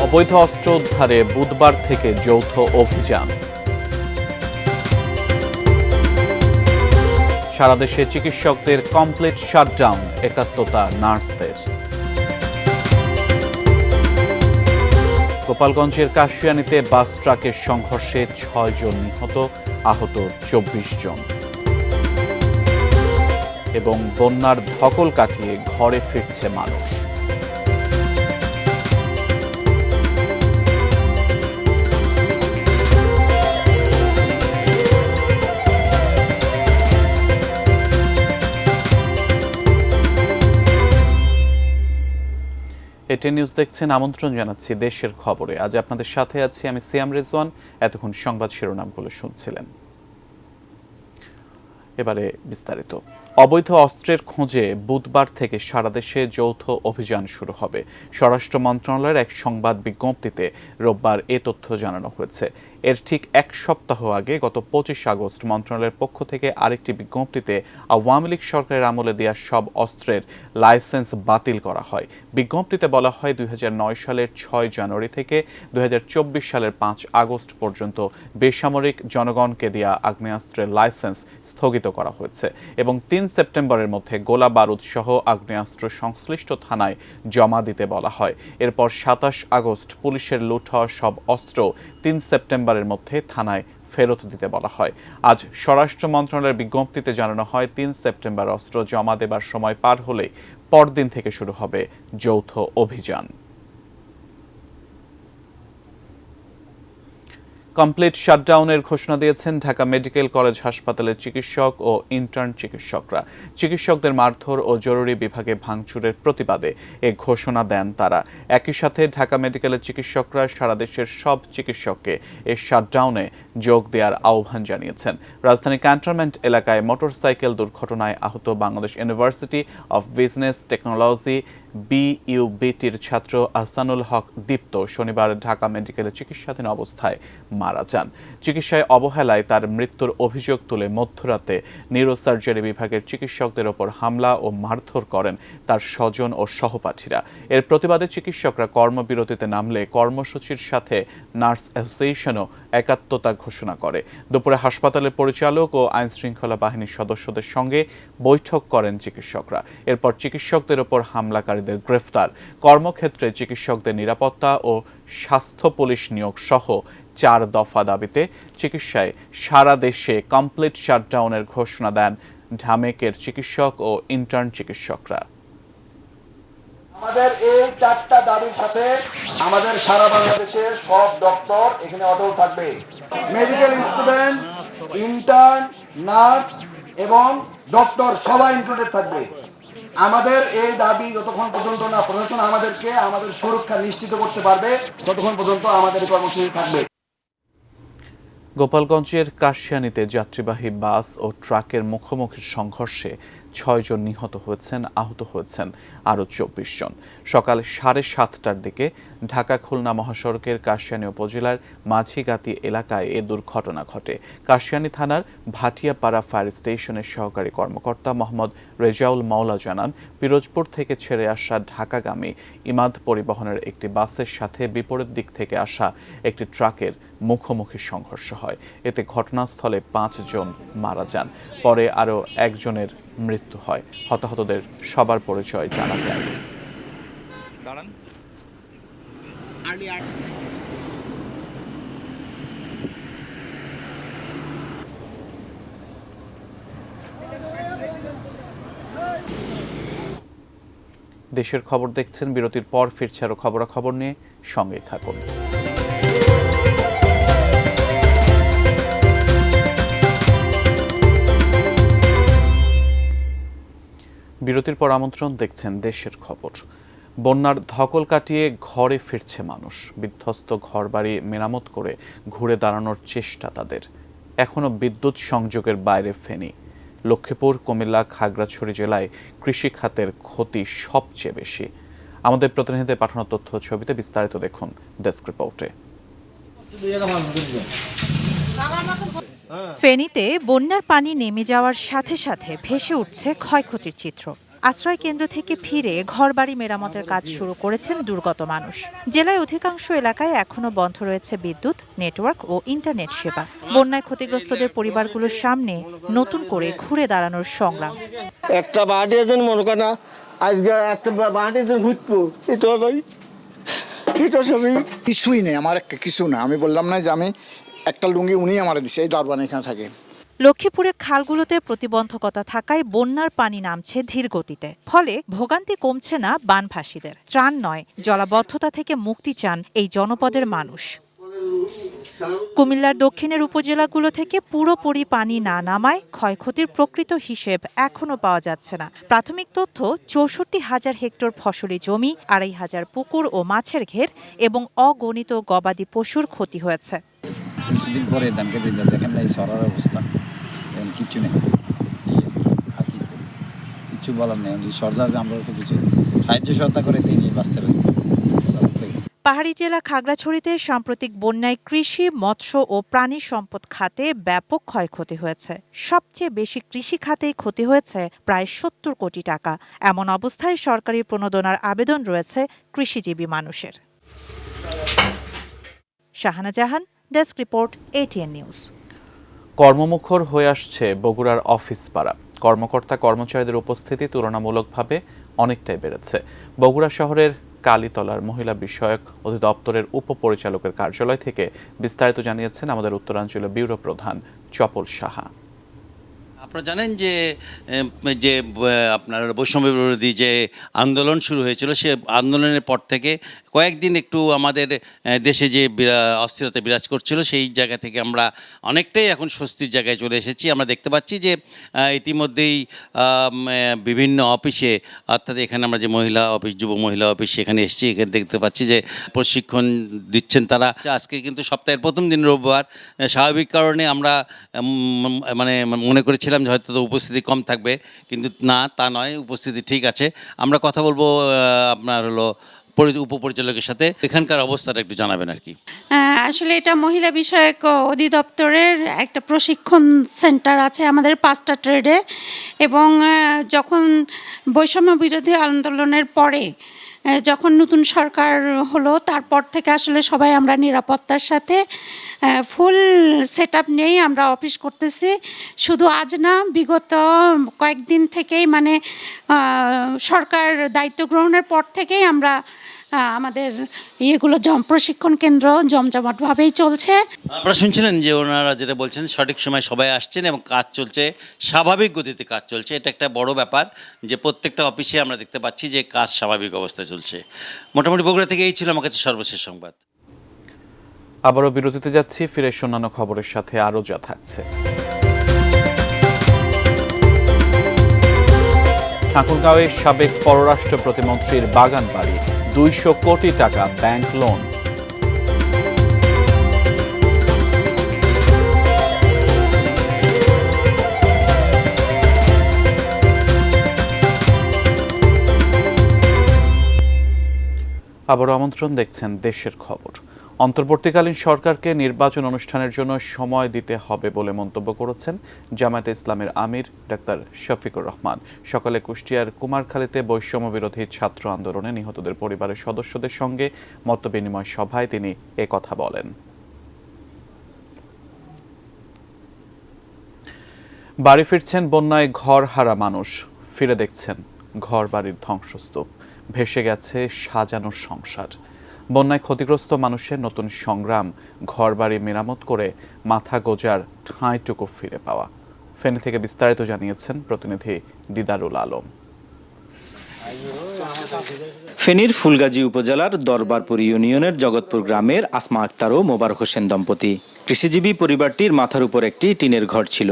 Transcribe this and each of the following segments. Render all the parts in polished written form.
অবৈধ অস্ত্র উদ্ধারে বুধবার থেকে যৌথ অভিযান। সারা দেশে চিকিৎসকদের কমপ্লিট শাটডাউন, একাত্মতা নার্সদের। গোপালগঞ্জের কাশিয়ানীতে বাস ট্রাকের সংঘর্ষে ৬ জন নিহত, আহত ২৪ জন। এবং বন্যার ধকল কাটিয়ে ঘরে ফিরছে মানুষ। এটি নিউজ দেখছেন, আমন্ত্রণ জানাচ্ছি দেশের খবরে। আজ আপনাদের সাথে আছি আমি সিয়াম রেজওয়ান। এতক্ষণ সংবাদ শিরোনামগুলো শুনছিলেন, এবারে বিস্তারিত। অবৈধ অস্ত্রের খোঁজে বুধবার থেকে সারা দেশে যৌথ অভিযান শুরু হবে। স্বরাষ্ট্র মন্ত্রণালয়ের এক সংবাদ বিজ্ঞপ্তিতে রোববার এ তথ্য জানানো হয়েছে। এর ঠিক এক সপ্তাহ আগে গত ২৫ আগস্ট মন্ত্রণালয়ের পক্ষ থেকে আরেকটি বিজ্ঞপ্তিতে আওয়ামী লীগ সরকারের আমলে দেওয়া সব অস্ত্রের লাইসেন্স বাতিল করা হয়। বিজ্ঞপ্তিতে বলা হয় ২০০৯ সালের ৬ জানুয়ারি থেকে ২০২৪ সালের ৫ আগস্ট পর্যন্ত বেসামরিক জনগণকে দেওয়া আগ্নেয়াস্ত্রের লাইসেন্স স্থগিত করা হয়েছে এবং ৩ সেপ্টেম্বরের মধ্যে গোলা বারুদ সহ আগ্নেয়াস্ত্র সংশ্লিষ্ট থানায় জমা দিতে বলা হয়। এরপর ২৭ আগস্ট পুলিশের লুট হওয়া সব অস্ত্র ৩ সেপ্টেম্বরের মধ্যে থানায় ফেরত দিতে বলা হয়। আজ স্বরাষ্ট্র মন্ত্রণালয়ের বিজ্ঞপ্তিতে জানানো হয় ৩ সেপ্টেম্বর অস্ত্র জমা দেবার সময় পার হলে পরদিন থেকে শুরু হবে যৌথ অভিযান। কমপ্লিট শাটডাউনের ঘোষণা দিয়েছেন ঢাকা মেডিকেল কলেজ হাসপাতালের চিকিৎসক ও ইন্টার্ন চিকিৎসকরা। চিকিৎসকদের মারধর ও জরুরি বিভাগে ভাঙচুরের প্রতিবাদে এ ঘোষণা দেন তারা। একই সাথে ঢাকা মেডিকেলের চিকিৎসকরা সারা দেশের সব চিকিৎসককে এ শাটডাউনে যোগ দেওয়ার আহ্বান জানিয়েছেন। রাজধানী ক্যান্টনমেন্ট এলাকায় মোটরসাইকেল দুর্ঘটনায় আহত Bangladesh university of business technology BUBটির ছাত্র আহসানুল হক দীপ্ত শনিবার ঢাকা মেডিকেলে চিকিৎসাধীন অবস্থায় মারা যান। চিকিৎসায় অবহেলায় তার মৃত্যুর অভিযোগ তুলে মধ্যরাতে নিউরোসার্জারি বিভাগের চিকিৎসকদের ওপর হামলা ও মারধর করেন তার স্বজন ও সহপাঠীরা। এর প্রতিবাদে চিকিৎসকরা কর্মবিরতিতে নামলে কর্মসূচির সাথে নার্স অ্যাসোসিয়েশনও একাত্মতা ঘোষণা করে। দুপুরে হাসপাতালের পরিচালক ও আইনশৃঙ্খলা বাহিনীর সদস্যদের সঙ্গে বৈঠক করেন চিকিৎসকরা। এরপর চিকিৎসকদের ওপর হামলাকারীদের গ্রেফতার, কর্মক্ষেত্রে চিকিৎসকদের নিরাপত্তা ও স্বাস্থ্য পুলিশ নিয়োগ সহ ৪ দফা দাবিতে চিকিৎসায় সারা দেশে কমপ্লিট শাটডাউনের ঘোষণা দেন ঢামেকের চিকিৎসক ও ইন্টার্ন চিকিৎসকরা। আমাদের এই ৪টা দাবির সাথে আমাদের সারা বাংলাদেশের সব ডক্টর এখানে অটল থাকবে। মেডিকেল স্টুডেন্ট, ইন্টার্ন, নার্স এবং ডক্টর সবাই ইনক্লুডেড থাকবে। আমাদের এই দাবি যতক্ষণ পর্যন্ত না প্রশাসন আমাদেরকে আমাদের সুরক্ষা নিশ্চিত করতে পারবে ততক্ষণ পর্যন্ত আমাদের কর্মসূচি থাকবে। গোপালগঞ্জের কাশিয়ানীতে যাত্রীবাহী বাস ও ট্রাকের মুখোমুখি সংঘর্ষে ৬ জন নিহত হয়েছেন, আহত হয়েছেন আরও ২৪ জন। সকাল ৭:৩০টার দিকে ঢাকা খুলনা মহাসড়কের কাশিয়ানী উপজেলার মাঝিগাতি এলাকায় এ দুর্ঘটনা ঘটে। কাশিয়ানী থানার ভাটিয়াপাড়া ফায়ার স্টেশনের সহকারী কর্মকর্তা মোহাম্মদ রেজাউল মাওলা জানান, পিরোজপুর থেকে ছেড়ে আসা ঢাকাগামী ইমাদ পরিবহনের একটি বাসের সাথে বিপরীত দিক থেকে আসা একটি ট্রাকের মুখোমুখি সংঘর্ষ হয়। এতে ঘটনাস্থলে ৫ জন মারা যান, পরে আরও একজনের মৃত্যু হয়। হতাহতদের সবার পরিচয় জানা যায়। দেশের খবর দেখছেন, বিরতির পর ফিরছে আরও খবরাখবর নিয়ে, সঙ্গেই থাকুন। বিরতির পর আমন্ত্রণ, দেখছেন দেশের খবর। বন্যার ধকল কাটিয়ে ঘরে ফিরছে মানুষ। বিধ্বস্ত ঘরবাড়ি মেরামত করে ঘুরে দাঁড়ানোর চেষ্টা তাদের। এখনও বিদ্যুৎ সংযোগের বাইরে ফেনী। লক্ষ্মীপুর, কুমিল্লা, খাগড়াছড়ি জেলায় কৃষি খাতের ক্ষতি সবচেয়ে বেশি। আমাদের প্রতিনিধিদের পাঠানো তথ্য ছবিতে বিস্তারিত দেখুন ডেস্ক রিপোর্টে। ফেনীতে বন্যার পানি নেমে যাওয়ার সাথে সাথে ভেসে উঠছে ক্ষয়ক্ষতির চিত্র। আশ্রয় কেন্দ্র থেকে ফিরে ঘরবাড়ি মেরামতের কাজ শুরু করেছেন দুর্গত মানুষ। জেলায় অধিকাংশ এলাকায় এখনো বন্ধ রয়েছে বিদ্যুৎ, নেটওয়ার্ক ও ইন্টারনেট সেবা। বন্যায় ক্ষতিগ্রস্তদের পরিবারগুলোর সামনে নতুন করে ঘুরে দাঁড়ানোর সংগ্রাম। একটা বাড়ি এজন মনে করে না, আজকে একটা বাড়ি এজন ঘুরবো, এটা নাই, এটা কিছুই নেই আমার, কিছু না। আমি বললাম না যে আমি একটা লুঙ্গি উনি আমার দিচ্ছে, এই দারবান এখানে থাকে। লক্ষ্মীপুরে খালগুলোতে প্রতিবন্ধকতা থাকায় বন্যার পানি নামছে ধীর গতিতে, ফলে ভোগান্তি কমছে না বানভাসীদের। ত্রাণ নয়, জলাবদ্ধতা থেকে মুক্তি চান এই জনপদের মানুষ। কুমিল্লার দক্ষিণের উপজেলাগুলো থেকে পুরোপুরি পানি না নামায় ক্ষয়ক্ষতির প্রকৃত হিসেব এখনো পাওয়া যাচ্ছে না। প্রাথমিক তথ্য ৬৪,০০০ হেক্টর ফসলি জমি, ২,৫০০ পুকুর ও মাছের ঘের এবং অগণিত গবাদি পশুর ক্ষতি হয়েছে। কিছুদিন পরে ধানকে দেখেন না এই সরার অবস্থা, কিছু নেই, কিছু বলার নেই। সরকার আমরা কিছু সাহায্য সহায়তা করে দিয়ে নিয়ে বাঁচতে পারি। পাহাড়ি জেলা খাগড়াছড়িতে সাম্প্রতিক বন্যায় কৃষি, মৎস্য ও প্রাণী সম্পদ খাতে ব্যাপক ক্ষয়ক্ষতি হয়েছে। সবচেয়ে বেশি কৃষি খাতেই ক্ষতি হয়েছে প্রায় ৭০ কোটি টাকা। এমন অবস্থায় সরকারি প্রণোদনার আবেদন রয়েছে কৃষিজীবী মানুষের। শাহানা জাহান, ডেস্ক রিপোর্ট, ATN নিউজ। কর্মমুখর হয়ে আসছে বগুড়ার অফিস পাড়া। কর্মকর্তা কর্মচারীদের উপস্থিতি তুলনামূলকভাবে অনেকটাই বেড়েছে। বগুড়া শহরের কালীতলার মহিলা বিষয়ক অধিদপ্তরের উপপরিচালকের কার্যালয় থেকে বিস্তারিত জানিয়েছেন আমাদের উত্তরাঞ্চলীয় ব্যুরো প্রধান চপল সাহা। আপনারা জানেন যে যে আপনার বৈষম্য বিরোধী যে আন্দোলন শুরু হয়েছিল, সে আন্দোলনের পর থেকে কয়েকদিন একটু আমাদের দেশে যে অস্থিরতা বিরাজ করছিল, সেই জায়গা থেকে আমরা অনেকটাই এখন স্বস্তির জায়গায় চলে এসেছি। আমরা দেখতে পাচ্ছি যে ইতিমধ্যেই বিভিন্ন অফিসে, অর্থাৎ এখানে আমরা যে মহিলা অফিস, যুব মহিলা অফিস, সেখানে এসেছি। এখানে দেখতে পাচ্ছি যে প্রশিক্ষণ দিচ্ছেন তারা। আজকে কিন্তু সপ্তাহের প্রথম দিন রোববার, স্বাভাবিক কারণে আমরা মানে মনে করেছিলাম যে হয়তো উপস্থিতি কম থাকবে, কিন্তু না, তা নয়, উপস্থিতি ঠিক আছে। আমরা কথা বলবো আপনার হলো উপপরিচালকের সাথে। এখানকার অবস্থাটা একটু জানাবেন আর কি। আসলে এটা মহিলা বিষয়ক অধিদপ্তরের একটা প্রশিক্ষণ সেন্টার আছে আমাদের 5টা ট্রেডে, এবং যখন বৈষম্য বিরোধী আন্দোলনের পরে যখন নতুন সরকার হলো, তারপর থেকে আসলে সবাই আমরা নিরাপত্তার সাথে ফুল সেট আপ নিয়েই আমরা অফিস করতেছি। শুধু আজ না, বিগত কয়েকদিন থেকেই, মানে সরকার দায়িত্ব গ্রহণের পর থেকেই আমরা আমাদের ইয়েগুলো প্রশিক্ষণ কেন্দ্র জমজমাটভাবেই চলছে। আপনারা শুনছিলেন যে ওনারা যেটা বলছেন, সঠিক সময় সবাই আসছেন এবং কাজ চলছে, স্বাভাবিক গতিতে কাজ চলছে। এটা একটা বড় ব্যাপার যে প্রত্যেকটা অফিসে আমরা দেখতে পাচ্ছি যে কাজ স্বাভাবিক অবস্থায় চলছে। মোটামুটি বগুড়া থেকে এই ছিল আমার কাছে সর্বশেষ সংবাদ। আবারও বিরতিতে যাচ্ছি, ফিরে অন্যান্য খবরের সাথে আরও যা থাকছে। ঠাকুরগাঁওয়ের সাবেক পররাষ্ট্র প্রতিমন্ত্রীর বাগান বাড়ি, 200 কোটি টাকা ব্যাংক লোন। আবারও আমন্ত্রণ, দেখছেন দেশের খবর। অন্তর্বর্তীকালীন সরকারকে নির্বাচন অনুষ্ঠানের জন্য সময় দিতে হবে বলে মন্তব্য করেছেন জামায়াতে ইসলামের আমির ডাক্তার শফিকুর রহমান। সকালে কুষ্টিয়ার কুমারখালীতে বৈষম্য বিরোধী ছাত্র আন্দোলনে নিহতদের পরিবারের সদস্যদের সঙ্গে মতবিনিময় সভায় তিনি একথা বলেন। বাড়ি ফিরছেন বন্যায় ঘর হারা মানুষ, ফিরে দেখছেন ঘর বাড়ির ধ্বংসস্তূপ, ভেসে গেছে সাজানোর সংসার। বন্যায় ক্ষতিগ্রস্ত মানুষের নতুন সংগ্রাম, ঘরবাড়ি মেরামত করে মাথা গোজার ঠাঁইটুকু ফিরে পাওয়া। ফেনী থেকে বিস্তারিত জানিয়েছেন প্রতিনিধি দিদারুল আলম। ফেনীর ফুলগাজী উপজেলার দরবারপুর ইউনিয়নের জগৎপুর গ্রামের আসমা আক্তার ও মোবারক হোসেন দম্পতি। কৃষিজীবী পরিবারটির মাথার উপর একটি টিনের ঘর ছিল।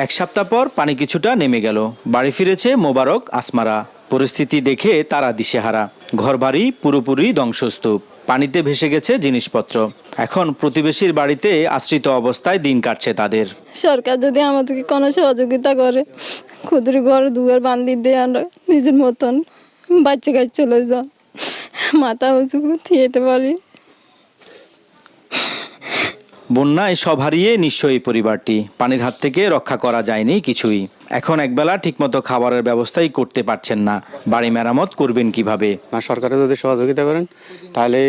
এক সপ্তাহ পর পানি কিছুটা নেমে গেল। বাড়ি ফিরেছে মোবারক, আসমারা। পরিস্থিতি দেখে তারা দিশেহারা। ঘরবাড়ি পুরোপুরি ধ্বংসস্তূপ, পানিতে ভেসে গেছে জিনিসপত্র। এখন প্রতিবেশীর বাড়িতে আশ্রিত অবস্থায় দিন কাটছে তাদের। সরকার যদি আমাদেরকে কোনো সহযোগিতা করে, ক্ষুদ্র ঘর দুয়ার বান্ধি দিয়ে আমরা নিজের মতন বাচ্চা কাছে চলে যাও, মাথা উঁচু যেতে পারি। বন্যায় সব হারিয়ে নিঃস্ব এই পরিবারটি। পানির হাত থেকে রক্ষা করা যায়নি কিছুই। এখন একবেলা ঠিকমতো খাবারের ব্যবস্থাই করতে পারছেন না। বাড়ি মেরামত করবেন কিভাবে? সরকারে যদি সহযোগিতা করেন তাহলে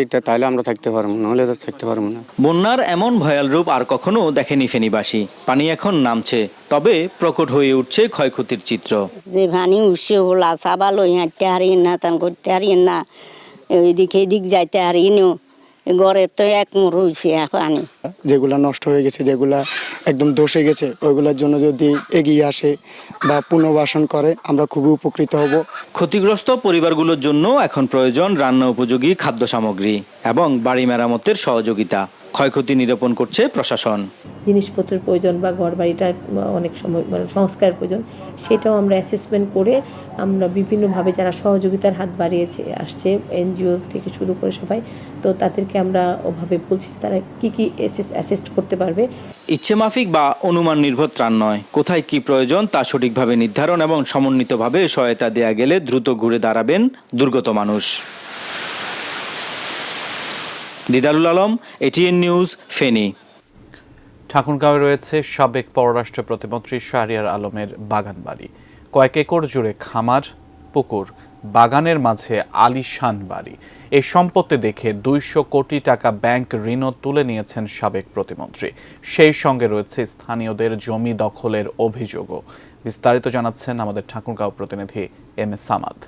আমরা থাকতে পারবো, নাহলে তো থাকতে পারবো না। বন্যার এমন ভয়াল রূপ আর কখনো দেখেনি ফেনীবাসী। পানি এখন নামছে, তবে প্রকট হয়ে উঠছে ক্ষয়ক্ষতির চিত্র। যে পানি উঠছে ওলা সাবাল ওই হাঁটতে হারিয়ে না, তান করতে হারিয়ে না, ওইদিকে এদিক যাইতে হারিয়ে নিও, ঘরে তো এক মোড় হয়েছে পানি। যেগুলা নষ্ট হয়ে গেছে, যেগুলা একদম ধসে গেছে, ওইগুলোর জন্য যদি এগিয়ে আসে বা পুনর্বাসন করে আমরা খুবই উপকৃত হব। ক্ষতিগ্রস্ত পরিবারগুলোর জন্য এখন প্রয়োজন রান্না উপযোগী খাদ্য সামগ্রী এবং বাড়ি মেরামতের সহযোগিতা। ক্ষয়ক্ষতি নিরূপণ করছে প্রশাসন। জিনিসপত্রের প্রয়োজন বা ঘর বাড়িটার অনেক সময় সংস্কারের প্রয়োজন, সেটাও আমরা অ্যাসেসমেন্ট করে আমরা বিভিন্নভাবে যারা সহযোগিতার হাত বাড়িয়েছে আসছে, এনজিও থেকে শুরু করে সবাই, তো তাদেরকে আমরা ওভাবে বলছি তারা কি অ্যাসিস্ট করতে পারবে। ইচ্ছেমাফিক বা অনুমান নির্ভর ত্রাণ নয়, কোথায় কি প্রয়োজন তা সঠিকভাবে নির্ধারণ এবং সমন্বিতভাবে সহায়তা দেয়া গেলে দ্রুত ঘুরে দাঁড়াবেন দুর্গত মানুষ। Didarul Alam, ATN news, Feni. ঠাকুরগাঁওয়ে রয়েছে সাবেক পররাষ্ট্র প্রতিমন্ত্রী শাহরিয়ার আলমের বাগান বাড়ি। কয়েক একর জুড়ে খামার, পুকুর, বাগানের মাঝে আলিশান বাড়ি। এই সম্পত্তি দেখে 200 কোটি টাকা ব্যাংক ঋণও তুলে নিয়েছেন সাবেক প্রতিমন্ত্রী। সেই সঙ্গে রয়েছে স্থানীয়দের জমি দখলের অভিযোগও। বিস্তারিত জানাচ্ছেন আমাদের ঠাকুরগাঁও প্রতিনিধি এম এ সামাদ।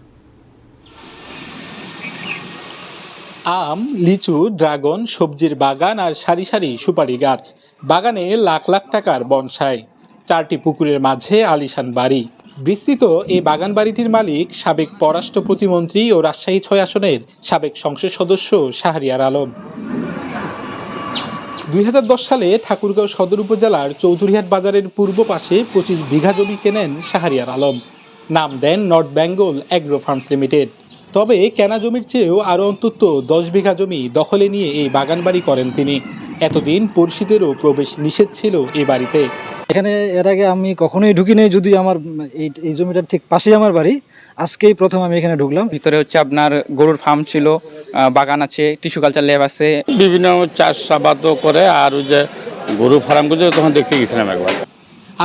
আম, লিচু, ড্রাগন, সবজির বাগান আর সারি সারি সুপারি গাছ। বাগানে লাখ লাখ টাকার বনসাই। 4টি পুকুরের মাঝে আলিশান বাড়ি। বিস্তৃত এই বাগান বাড়িটির মালিক সাবেক পররাষ্ট্র প্রতিমন্ত্রী ও রাজশাহী 6 আসনের সাবেক সংসদ সদস্য শাহরিয়ার আলম। 2010 সালে ঠাকুরগাঁও সদর উপজেলার চৌধুরীহাট বাজারের পূর্ব পাশে 25 বিঘা জমি কেনেন শাহরিয়ার আলম। নাম দেন north Bengal agro farms limited. তবে কেনা জমির চেয়েও আরও অন্তত 10 বিঘা জমি দখলে নিয়ে এই বাগান বাড়ি করেন তিনি। এতদিন পরিচিতেরও প্রবেশ নিষেধ ছিল এই বাড়িতে। এখানে এর আগে আমি কখনোই ঢুকি নেই, যদি আমার এই জমিটার ঠিক পাশেই আমার বাড়ি। আজকেই প্রথম আমি এখানে ঢুকলাম। ভিতরে হচ্ছে আপনার গরুর ফার্ম ছিল, বাগান আছে, টিস্যু কালচার ল্যাব আছে, বিভিন্ন চাষাবাদও করে। আর ওই যে গরু ফার্ম করে তখন দেখতে গেছিলাম একবার।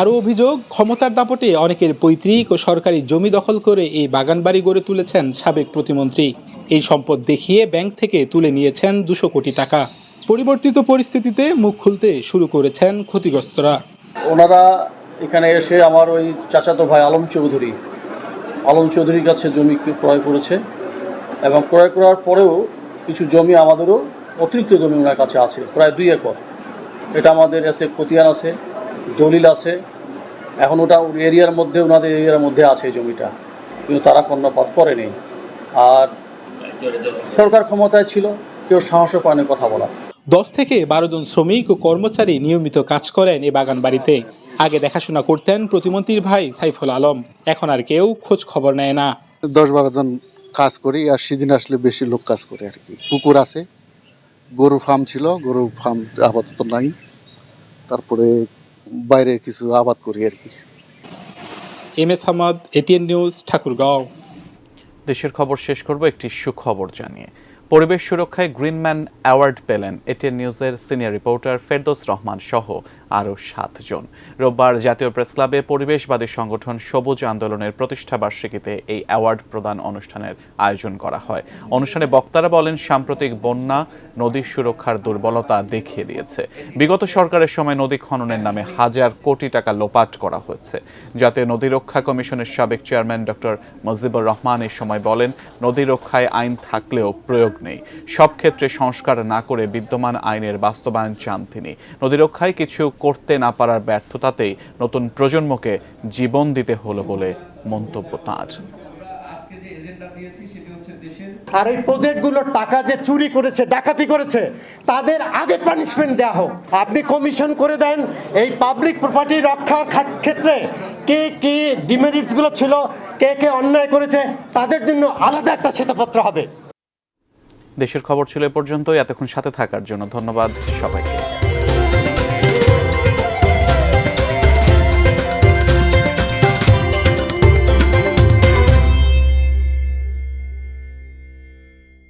আরও অভিযোগ, ক্ষমতার দাপটে অনেকের পৈতৃক ও সরকারি জমি দখল করে এই বাগান বাড়ি গড়ে তুলেছেন সাবেক প্রতিমন্ত্রী। এই সম্পদ দেখিয়ে ব্যাংক থেকে তুলে নিয়েছেন 200 কোটি টাকা। পরিবর্তিত পরিস্থিতিতে মুখ খুলতে শুরু করেছেন ক্ষতিগ্রস্তরা। ওনারা এখানে এসে আমার ওই চাচাতো ভাই আলম চৌধুরীর কাছে জমি ক্রয় করেছে এবং ক্রয় করার পরেও কিছু জমি আমাদেরও অতিরিক্ত জমি ওনার কাছে আছে, প্রায় 2 একর। এটা আমাদের আছে, খতিয়ান আছে, দলিল আছে। এখন ওটা এরিয়ার মধ্যে, ওনাদের এরিয়ার মধ্যে আছে এই জমিটা, কিন্তু তারা কর্ণপাত করেনি। আর সরকার ক্ষমতায় ছিল, কেউ সাহসও পায়নি কথা বলা। 10 থেকে 12 জন শ্রমিক ও কর্মচারী নিয়মিত কাজ করেন এই বাগান বাড়িতে। আগে দেখাশোনা করতেন প্রতিমন্ত্রীর ভাই সাইফুল আলম। এখন আর কেউ খোঁজ খবর নেয় না। 10-12 জন কাজ করি, আর সেদিন আসলে বেশি লোক কাজ করে আর কি। পুকুর আছে, গরু ফার্ম ছিল, গরু ফার্ম আপাতত নাই। তারপরে বাইরে কিছু আবাদ করি আর কি। M S Hamad, ATN news, Thakurgaon. দেশের খবর শেষ করব একটি সুখবর জানিয়ে। পরিবেশ সুরক্ষায় গ্রিনম্যান অ্যাওয়ার্ড পেলেন এটিএন নিউজের সিনিয়র রিপোর্টার ফেরদৌস রহমান সহ আরও 7 জন। রোববার জাতীয় প্রেস ক্লাবে পরিবেশবাদী সংগঠন সবুজ আন্দোলনের প্রতিষ্ঠাবার্ষিকীতে এই অ্যাওয়ার্ড প্রদান অনুষ্ঠানের আয়োজন করা হয়। অনুষ্ঠানে বক্তারা বলেন, সাম্প্রতিক বন্যা নদী সুরক্ষার দুর্বলতা দেখিয়ে দিয়েছে। বিগত সরকারের সময় নদী খননের নামে হাজার কোটি টাকা লোপাট করা হয়েছে। জাতীয় নদী রক্ষা কমিশনের সাবেক চেয়ারম্যান ডক্টর মুজিবুর রহমান এই সময় বলেন, নদী রক্ষায় আইন থাকলেও প্রয়োগ নেই। সব ক্ষেত্রে সংস্কার না করে বিদ্যমান আইনের বাস্তবায়ন চান তিনি। নদী রক্ষায় কিছু করতে না পারার ব্যর্থতাতেই নতুন প্রজন্মকে জীবন দিতে হলো বলে মন্তব্য তাঁর। আর এই প্রজেক্টগুলোর টাকা যে চুরি করেছে, ডাকাতি করেছে, তাদের আগে পানিশমেন্ট দেওয়া হোক। আপনি কমিশন করে দেন এই পাবলিক প্রপার্টি রক্ষার ক্ষেত্রে কে কে ডিমেরিটসগুলো ছিল, কে কে অন্যায় করেছে, তাদের জন্য আলাদা একটা শ্বেতপত্র হবে। দেশের খবর ছিল এ পর্যন্তই। এতক্ষণ সাথে থাকার জন্য ধন্যবাদ সবাইকে।